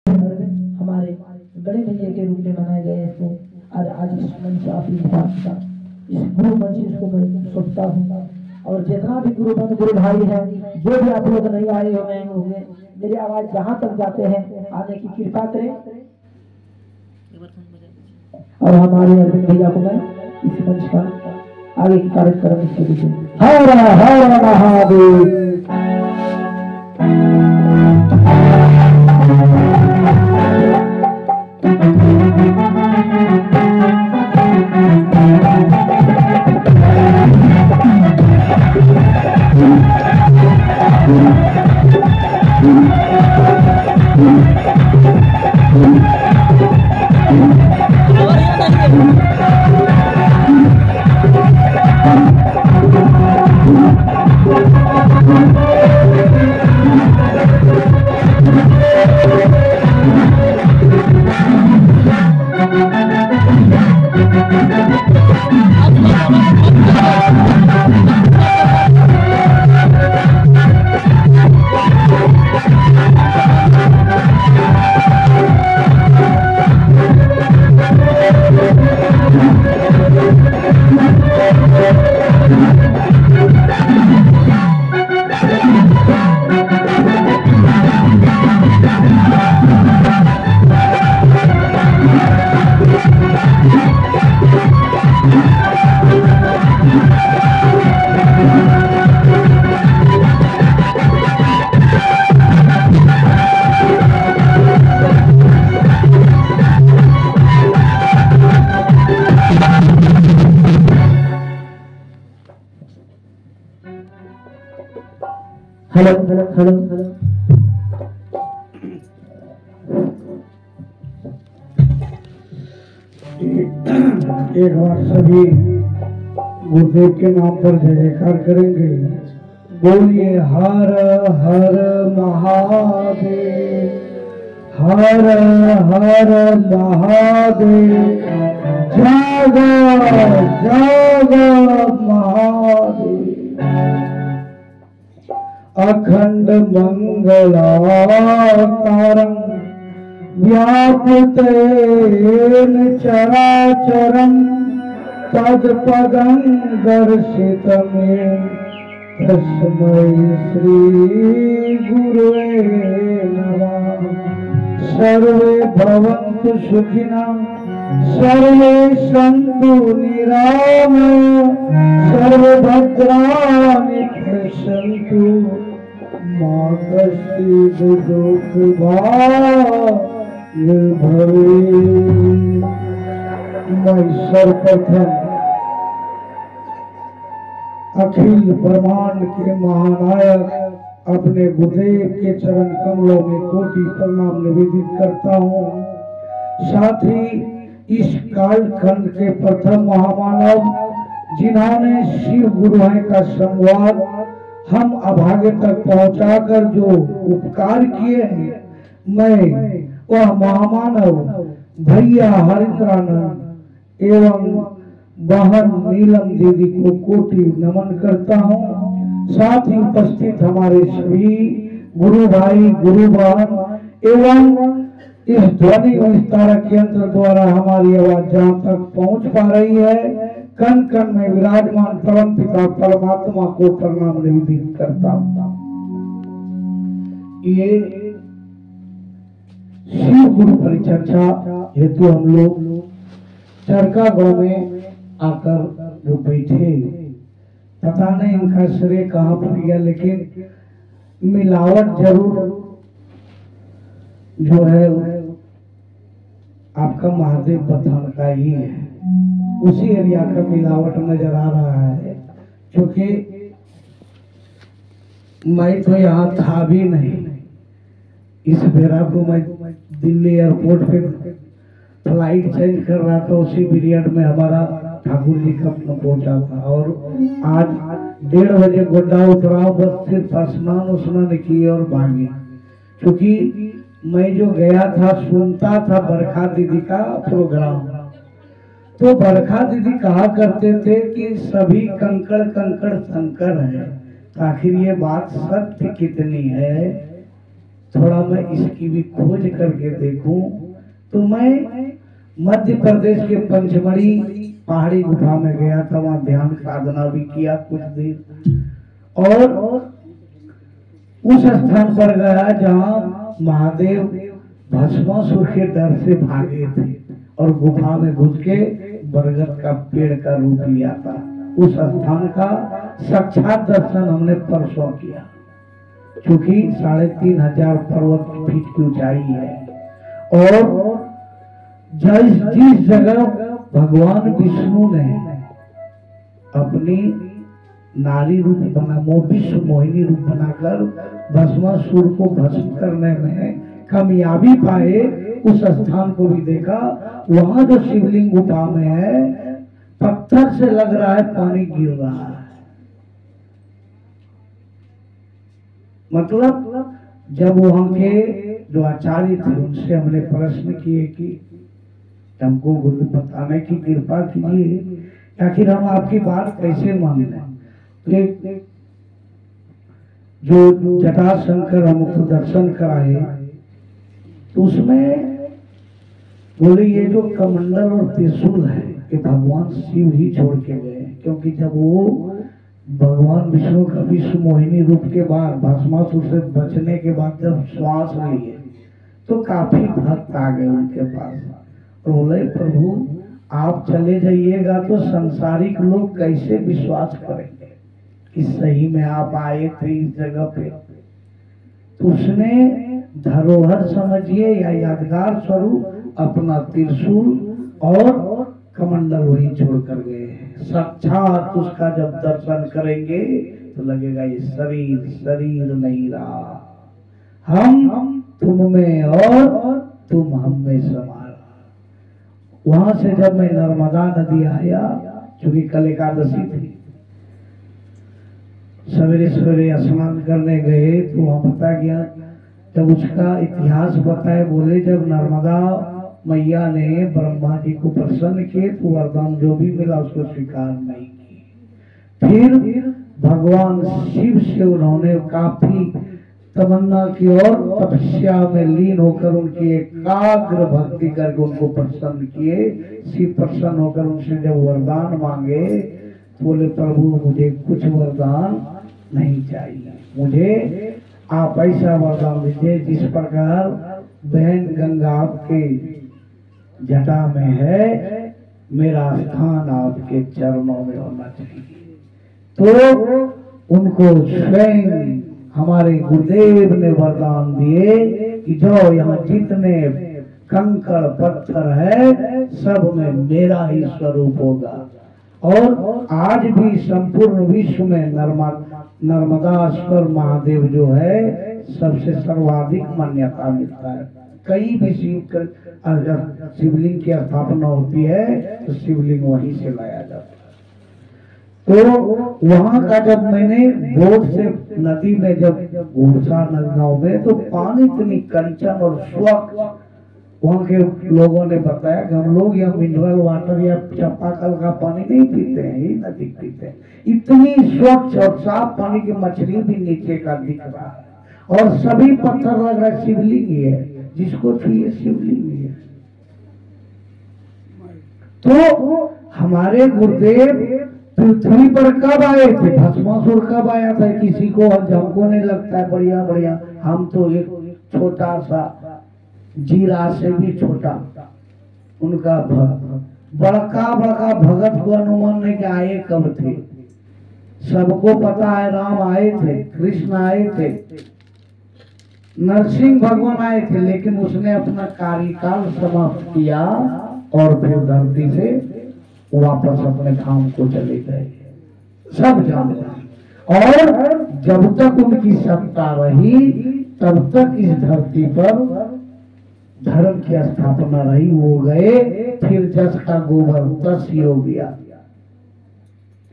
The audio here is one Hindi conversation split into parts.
हमारे गणेश भैया के रूप में मनाए गए इसको आज इस मंच आप इस गुरु मंच इसको मैं सोचता हूँ। और जितना भी गुरु भाई है, जो भी आप लोग नहीं आए होंगे, मेरी आवाज जहाँ तक जाते हैं आने की कृपा करें। और हमारे अरविंद भैया को मैं इस मंच का आगे की कार्यक्रम इसके लिए हर हर Mahadev. Hello hello hello hello. एक बार सभी गुरुदेव के नाम पर जय जयकार करेंगे। बोलिए हर हर महादेव, हर हर महादेव, जागा जागा महादेव। अखंड मंगलाकारं व्यापृतेन चराचरं तत्पदं दर्शितमेन तस्मै श्री गुरुवे नमः। सर्वे भवन्तु सुखिनः, सर्वे सन्तु निरामया, सर्वे भद्राणि पश्यन्तु मा कश्चित् दुःखभाग् भवेत्। मैं सर्वप्रथम अखिल ब्रह्मांड के महानायक अपने गुरुदेव के चरण कमलों में कोटि प्रणाम निवेदित करता हूँ। साथ ही इस कालखंड के प्रथम महामानव जिन्होंने शिव गुरु का संवाद हम अभागे तक पहुंचाकर जो उपकार किए हैं, मैं वह महामानव भैया हरिद्रानंद एवं बहन नीलम दीदी को कोटि नमन करता हूँ। साथ ही उपस्थित हमारे सभी गुरु भाई गुरु बहन एवं इस ध्वनि विस्तारक यंत्र द्वारा हमारी आवाज जहाँ तक पहुँच पा रही है, कण कण में विराजमान परम पिता परमात्मा को प्रणाम निवेदित करता हूँ। ये शिव गुरु परिचर्चा हेतु हम लोग चरका गांव में आकर जो बैठे, पता नहीं इनका श्रेय कहाँ पर गया, लेकिन मिलावट जरूर जो है आपका महादेव पठान का ही है, उसी एरिया का मिलावट नजर आ रहा है। क्योंकि मैं तो यहाँ था भी नहीं, इस बेरा को मैं दिल्ली एयरपोर्ट पे फ्लाइट चेंज कर रहा था, उसी पीरियड में हमारा ठाकुर जी का पहुंचा था। और आज 1:30 बजे गोड्डा उतरा, बस सिर्फ स्नान किए और भागे। क्योंकि मैं जो गया था सुनता था बरखा दीदी का प्रोग्राम, तो बरखा दीदी कहा करते थे कि सभी कंकड़ कंकड़ शंकर है। आखिर ये बात सत्य कितनी है, थोड़ा मैं इसकी भी खोज करके देखूं। तो मैं मध्य प्रदेश के पंचमढ़ी पहाड़ी गुफा में गया था, वहां ध्यान साधना भी किया कुछ देर, और उस स्थान पर गया जहाँ महादेव भस्मासुर के डर से भागे थे और गुफा में घुस के बरगद का पेड़ का रूप लिया था। उस स्थान का साक्षात दर्शन हमने परसों किया, क्योंकि 3500 पर्वत फीट की ऊंचाई है। और जिस जगह भगवान विष्णु ने अपनी नारी रूप बना विश्व मोहिनी रूप बनाकर भस्मासुर को भस्म करने में कामयाबी पाए, उस स्थान को भी देखा। वहां जो शिवलिंग गुफा में है, पत्थर से लग रहा है पानी गिर रहा है। मतलब जब वहां के जो आचार्य थे उनसे हमने प्रश्न किए कि हमको गुरु बताने की कृपा कीजिए, आखिर हम आपकी बात कैसे मान लें। जो जटाशंकर हमको दर्शन कराए, तो उसमें बोले ये जो कमंडल और त्रिशूल है कि भगवान शिव ही छोड़ के गए, क्योंकि जब वो भगवान विष्णु का विश्व मोहिनी रूप के बाद भस्मासुर से बचने के बाद जब श्वास लिए तो काफी भक्त आ गए उनके पास। बोले प्रभु आप चले जाइएगा तो संसारिक लोग कैसे विश्वास करेंगे कि सही में आप आए थे इस जगह पे। तो उसने धरोहर समझिए या यादगार स्वरूप अपना त्रिशूल और कमंडल वही छोड़ कर गए। साक्षात उसका जब दर्शन करेंगे तो लगेगा ये शरीर शरीर नहीं रहा, हम तुम में और तुम हम में समा। वहां से जब मैं नर्मदा नदी आया, चूंकि कल एकादशी थी, सवेरे सवेरे स्नान करने गए तो वहां पता गया, जब उसका इतिहास बताए, बोले जब नर्मदा मैया ने ब्रह्मा जी को प्रसन्न किए तो वरदान जो भी मिला उसको स्वीकार नहीं की। फिर भगवान शिव से उन्होंने काफी तमन्ना की और तपस्या में लीन होकर उनकी एकाग्र भक्ति करके उनको प्रसन्न किए। शिव प्रसन्न होकर उनसे जब वरदान मांगे तो बोले प्रभु मुझे कुछ वरदान नहीं चाहिए, मुझे आप ऐसा वरदान दीजिए जिस प्रकार बहन गंगा आपके जटा में है, मेरा स्थान आपके चरणों में होना चाहिए। तो उनको स्वयं हमारे गुरुदेव ने वरदान दिए कि जो यहाँ जितने कंकड़ पत्थर है सब में मेरा ही स्वरूप होगा। और आज भी संपूर्ण विश्व में नर्मदाश्वर महादेव जो है सबसे सर्वाधिक मान्यता मिलता है। कई भी शिवलिंग की स्थापना होती है तो शिवलिंग वहीं से लाया जाता है। तो वहां का जब मैंने बोट से नदी में जब घुसा नदियों में तो पानी इतनी कंचन और स्वच्छ, वहां के लोगों ने बताया कि हम लोग यहाँ मिनरल वाटर या चापाकल का पानी नहीं पीते हैं, ये नदी पीते हैं। इतनी स्वच्छ और साफ पानी की मछली भी नीचे का दिख रहा है और सभी पत्थर लग रहा है शिवलिंग ही है, जिसको छुए शिवलिंग ही है। तो हमारे गुरुदेव पृथ्वी पर कब आए थे, भस्मासुर कब आया था, किसी को हमको नहीं लगता है बढ़िया बढ़िया, हम तो एक छोटा सा जीरा से भी छोटा उनका बड़का बड़का भगत को अनुमान नहीं कि आए कब थे। सबको पता है राम आए थे, कृष्ण आए थे, नरसिंह भगवान आए थे, लेकिन उसने अपना कार्यकाल समाप्त किया और फिर धरती से वापस अपने काम को चले गए, सब जानते हैं। और जब तक उनकी सत्ता रही तब तक इस धरती पर धर्म की स्थापना रही, हो गए। फिर जस का गोबर तस ही हो गया।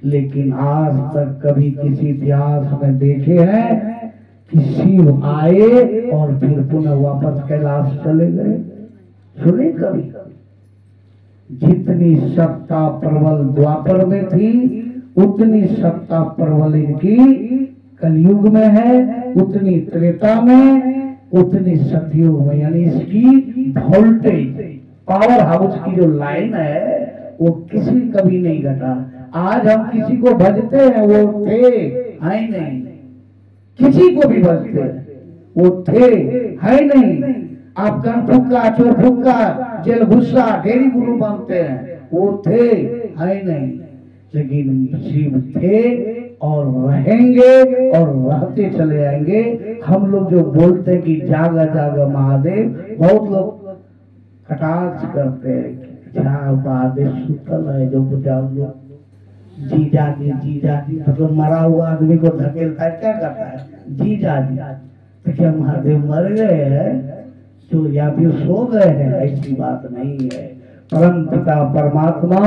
लेकिन आज तक कभी किसी इतिहास में देखे हैं कि शिव आए और फिर पुनः वापस कैलाश चले गए? सुने कभी? जितनी सत्ता प्रबल द्वापर में थी उतनी सत्ता प्रबल इनकी कलयुग में है, उतनी त्रेता में उतनी सतयुग में, यानी इसकी वोल्टेज पावर हाउस की जो लाइन है वो किसी कभी नहीं घटा। आज हम किसी को भजते हैं, वो थे है नहीं, किसी को भी भजते हैं वो थे है नहीं। आप कन फुक्का, चोर फुक्का, जेल गुस्सा, ढेरी गुरु मानते हैं, वो थे है नहीं, लेकिन शिव थे और रहेंगे और रहते चले जाएंगे। हम लोग जो बोलते हैं कि जागा जागा महादेव, बहुत लोग कटाक्ष करते हैं, क्या महादेव सुतल है जो बुझाओ लोग, जीजा जी मतलब मरा हुआ आदमी को धकेलता है, क्या करता है जीजा जी। तो क्या महादेव मर गए हैं तो या फिर सो गए हैं? ऐसी बात नहीं है। परम पिता परमात्मा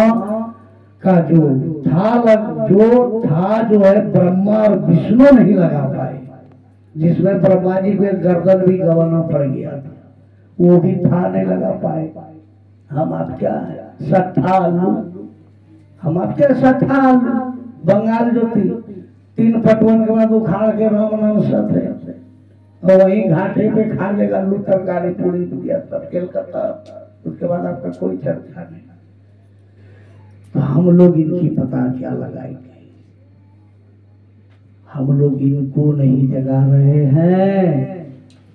का जो था जो है ब्रह्मा और विष्णु नहीं लगा पाए, जिसमें ब्रह्मा जी को गर्दन भी गंवाना पड़ गया था, वो भी था नहीं लगा पाए। हम आप क्या है सत्थालु, हम आप क्या सत्थालु। बंगाल जो थी 3 पटवन के बाद उखाड़ के राम नाम सत है, और वही घाटे पे खा लेगा लू तरकारी पूरी दुनिया सब कलकत्ता, उसके बाद आपका कोई चर्चा नहीं। तो हम लोग इनकी पता क्या लगाएंगे? हम लोग इनको नहीं जगा रहे हैं।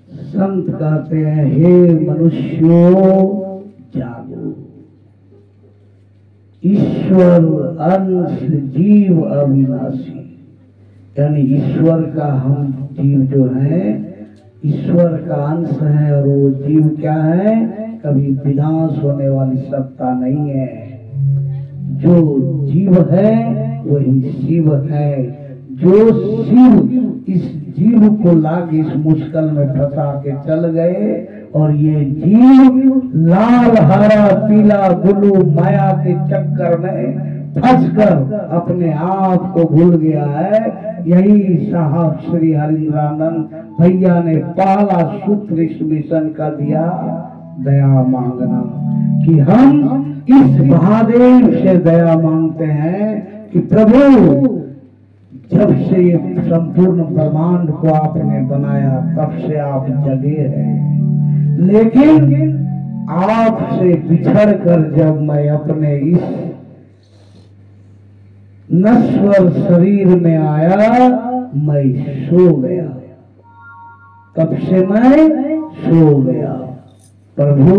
संत कहते हैं हे मनुष्यों जागो, ईश्वर अंश जीव अविनाशी, यानी ईश्वर का हम जीव जो है ईश्वर का अंश है, और वो जीव क्या है? कभी विनाश होने वाली सत्ता नहीं है। जो जीव है वही शिव है। जो शिव इस जीव को लाके इस मुश्किल में फंसा के चल गए, और ये जीव लाल हरा पीला गुलू माया के चक्कर में फंसकर अपने आप को भूल गया है। यही साहब श्री हरिंद्रानंद भैया ने पहला सूत्र इस मिशन का दिया, दया मांगना, कि हम इस महादेव से दया मांगते हैं कि प्रभु जब से संपूर्ण ब्रह्मांड को आपने बनाया तब से आप जगे हैं, लेकिन आपसे बिछड़ कर जब मैं अपने इस नश्वर शरीर में आया, मैं सो गया, तब से मैं सो गया। प्रभु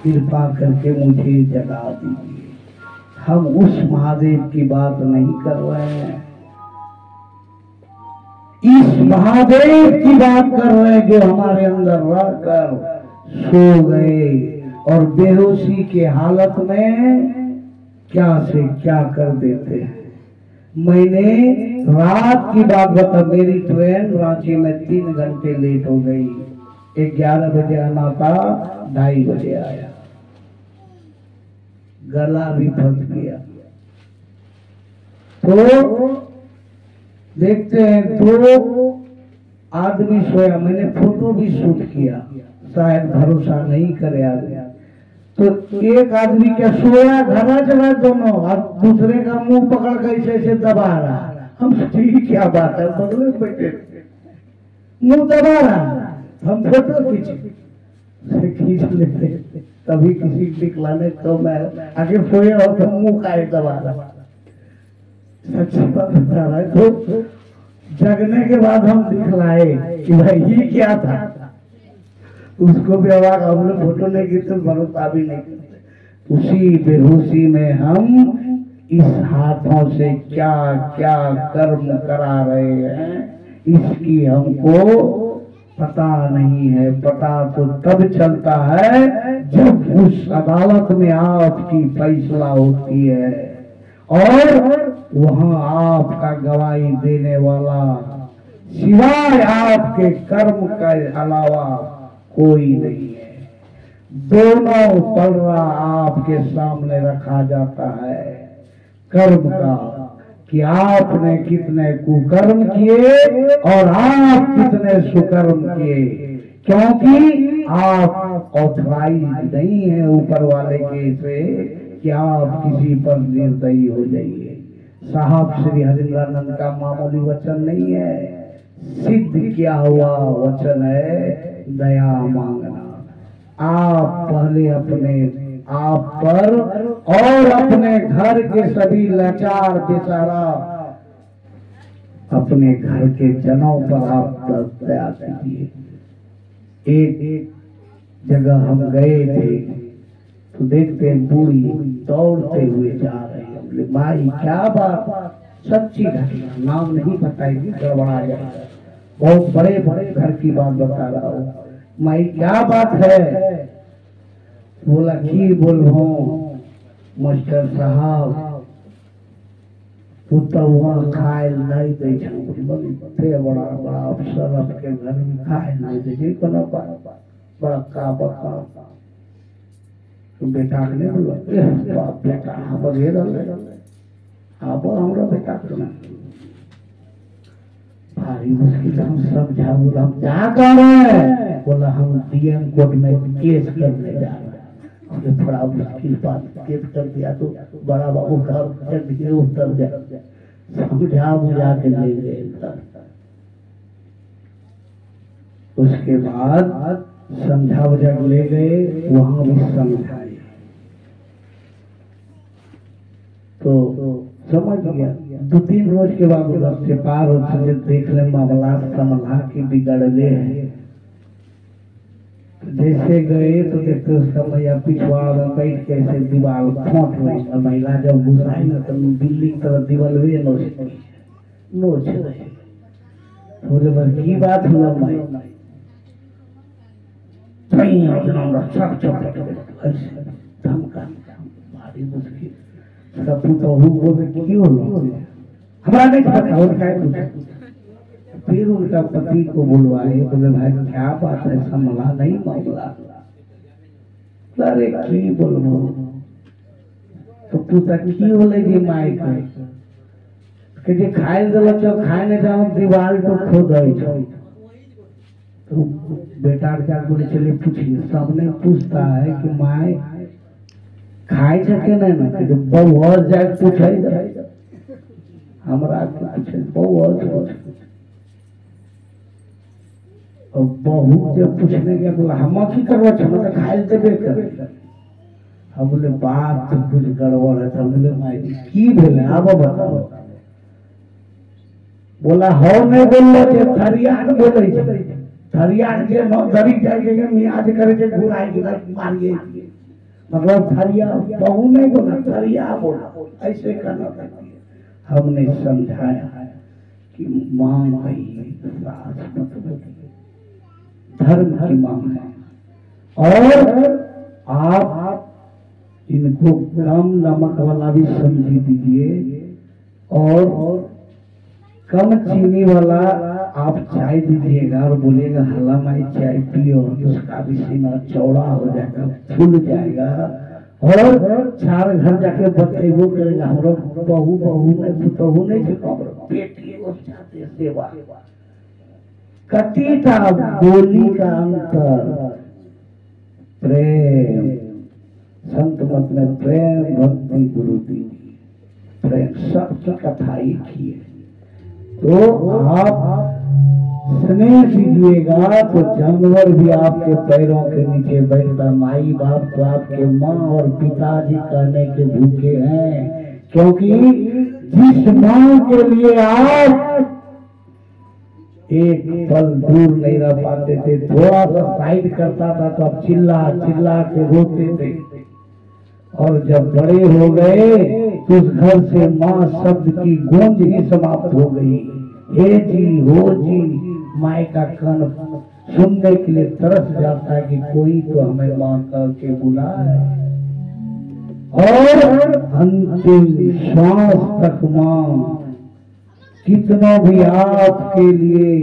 कृपा करके मुझे जगा दीजिए। हम उस महादेव की बात नहीं कर रहे हैं, इस महादेव की बात कर रहे हैं जो हमारे अंदर रहकर सो गए और बेहोशी के हालत में क्या से क्या कर देते हैं। मैंने रात की बात बता, मेरी ट्रेन रांची में 3 घंटे लेट हो गई। 11 बजे आना था, 2:30 बजे आया, गला भी फंस गया। तो देखते हैं 2 आदमी सोया, मैंने फोटो भी शूट किया, शायद भरोसा नहीं करे आदमी। तो एक आदमी क्या सोया घरा चला दोनों, और दूसरे का मुंह पकड़ कर ऐसे दबा रहा। हम ठीक क्या बात है, बगल में बैठे मुंह दबा रहा, हम फोटो खींच लेते। कभी किसी दिखलाने तो मैं आगे सोया हो तो मुंह का दबा रहा, सच्ची बात बता रहा है। तो जगने के बाद हम दिखलाए कि भाई ये क्या था, उसको भी आवाज, हम लोग फोटो नहीं खींचते, भरोसा भी नहीं करते। उसी बेहोशी में हम इस हाथों से क्या क्या कर्म करा रहे हैं, इसकी हमको पता नहीं है। पता तो तब चलता है जब उस अदालत में आपकी फैसला होती है और वहां आपका गवाही देने वाला सिवाय आपके कर्म के अलावा कोई नहीं है। दोनों पलड़ा आपके सामने रखा जाता है कर्म का, कि आपने कितने कुकर्म किए और आप कितने सुकर्म किए, क्योंकि आप ऑथराइज नहीं है ऊपर वाले के से कि आप किसी पर निर्दयी हो जाइए। साहब श्री हरिंद्रानंद का मामूली वचन नहीं है, सिद्ध किया हुआ वचन है दया मांगना। आप पहले अपने आप पर और अपने घर के सभी लाचार बेचारा अपने घर के जनों पर आप दया कीजिए। एक जगह हम गए थे तो देखते बूढ़ी दौड़ते हुए जा रही है। बोले माई क्या बात? सच्ची घटना, नाम नहीं बताएगी, गड़बड़ा जाएगा। बहुत बड़े बड़े घर की बात बता रहा हूँ। माई क्या बात है? बोला की बोलूं मास्टर साहब पुतहुआ खाए नहीं दे छे। बड़ा बड़ा अफसर आपके घर में खाए नहीं दे कोनो बड़ा का बका तो बेटा के नहीं बोला बाप बेटा हम घेर आप हमरा बेटा के ना भारी मुश्किल हम समझा। बोला हम क्या कर रहे हैं? बोला हम डीएम कोर्ट में केस करने जा रहे हैं। थोड़ा मुश्किल बात, केस कर दिया तो बड़ा बाबू घर के उतर जाए। समझा बुझा के ले गए। उसके बाद समझा बुझा के ले गए, वहां भी समझाए तो समझ गया। 2-3 रोज के बाद उधर से पार होते देख ले मामला संभला की बिगड़ले है। जैसे गए तो देखते उसका भैया पिछवाड़ में बैठ के ऐसे दीवार खोट रही है। महिला जब घुसाई ना तो बिल्ली की तरह दीवार वे नोच रहे। बोले बस की बात हुआ माई सब चौपट ऐसे धमका भारी मुश्किल सब तो बोले क्यों हमारा नहीं पता उनका पूछा। फिर उनका पति को बुलवाए। बोले भाई क्या बात है? संभला नहीं मामला? अरे की बोलो तो पूछा की बोलेगी माई के जे खाए दिल चो खाए नहीं जाओ दीवार तो खो गई तो बेटा क्या बोले चले पूछिए। सबने पूछता है कि माई खाए सके नहीं ना कि बहु और जाए पूछे हमरा पूछे बहु और बहु जब पूछने के बोला हम की करवा हम तो खाए देबे कर। हम बोले बात तो कुछ गड़बड़ है। तो बोले माई की भेले आब बताओ। बोला हो नहीं बोल के थरियान बोले छे। थरियान के न दरी जाए के मियाज करे के घुराई के मारिए मतलब थरिया बहु नहीं बोला थरिया बोला ऐसे करना चाहिए। हमने समझाया कि मां कही सास मत बोलिए, धर्म की मांग है। और आप इनको कम नमक वाला भी समझी दीजिए और कम चीनी वाला आप चाय दीजिएगा और बोलिएगा हल्ला माई चाय पियो। उसका भी सीना चौड़ा हो जाएगा, फूल जाएगा और 4 घर जाके बतेबो करेगा हमरो बहू बहू नहीं बेटी चाहते सेवा। कतीटा बोली का अंतर प्रेम। संत मत में प्रेम भक्ति गुरु दीजिए, प्रेम सबकी कथा एक ही है। तो आप स्नेह दीजिएगा तो जानवर भी आपके पैरों के नीचे बैठता। माई बाप तो आपके माँ और पिताजी कहने के भूखे हैं, क्योंकि जिस माँ के लिए आप एक पल दूर नहीं रह पाते थे, थोड़ा सा साइड करता था तो आप चिल्ला चिल्ला के रोते थे। और जब बड़े हो गए तो उस घर से माँ शब्द की गूंज ही समाप्त हो गई। हे जी हो जी, माँ का कान सुनने के लिए तरस जाता है कि कोई तो हमें माँ करके बुलाए। और अंतिम श्वास तक माँ कितना भी आपके लिए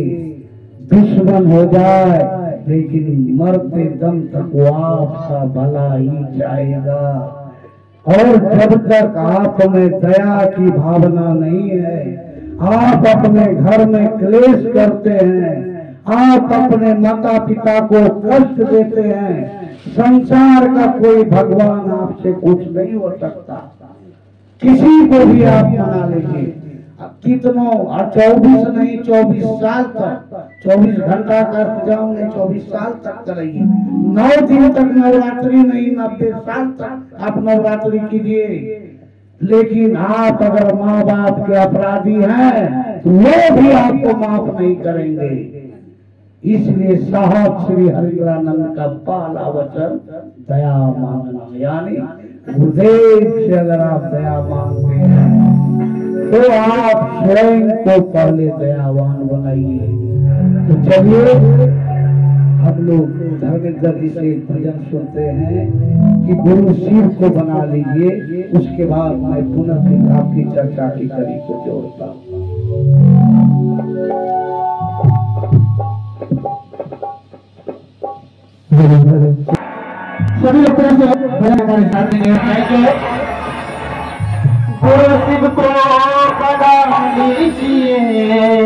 दुश्मन हो जाए, लेकिन मरते दम तक वो आपका भला ही चाहेगा। और जब तक आप में दया की भावना नहीं है, आप अपने घर में क्लेश करते हैं, आप अपने माता पिता को कष्ट देते हैं, संसार का कोई भगवान आपसे कुछ नहीं हो सकता। किसी को भी आप मना लीजिए, कितनों 24 नहीं 24 साल तक 24 घंटा का जाऊंगे 24 साल तक करेंगे। 9 दिन तक नवरात्रि नहीं 90 साल तक आप नवरात्रि कीजिए। लेकिन आप अगर माँ बाप के अपराधी हैं तो वो भी आपको माफ नहीं करेंगे। इसलिए साहब श्री हरिद्रानंद का पहला वचन दया मांगना, यानी गुरुदेव से अगर आप दया मांगते हैं तो आप स्वयं को पहले दयावान बनाइए। तो चलिए हम लोग धर्मेंद्र जी से भजन सुनते हैं कि गुरु शिव को बना लीजिए। उसके बाद मैं पुनः आपकी चर्चा की कड़ी को जोड़ता हूँ। सभी लोग हमारे साथ में गुरु शिव को बना लीजिए।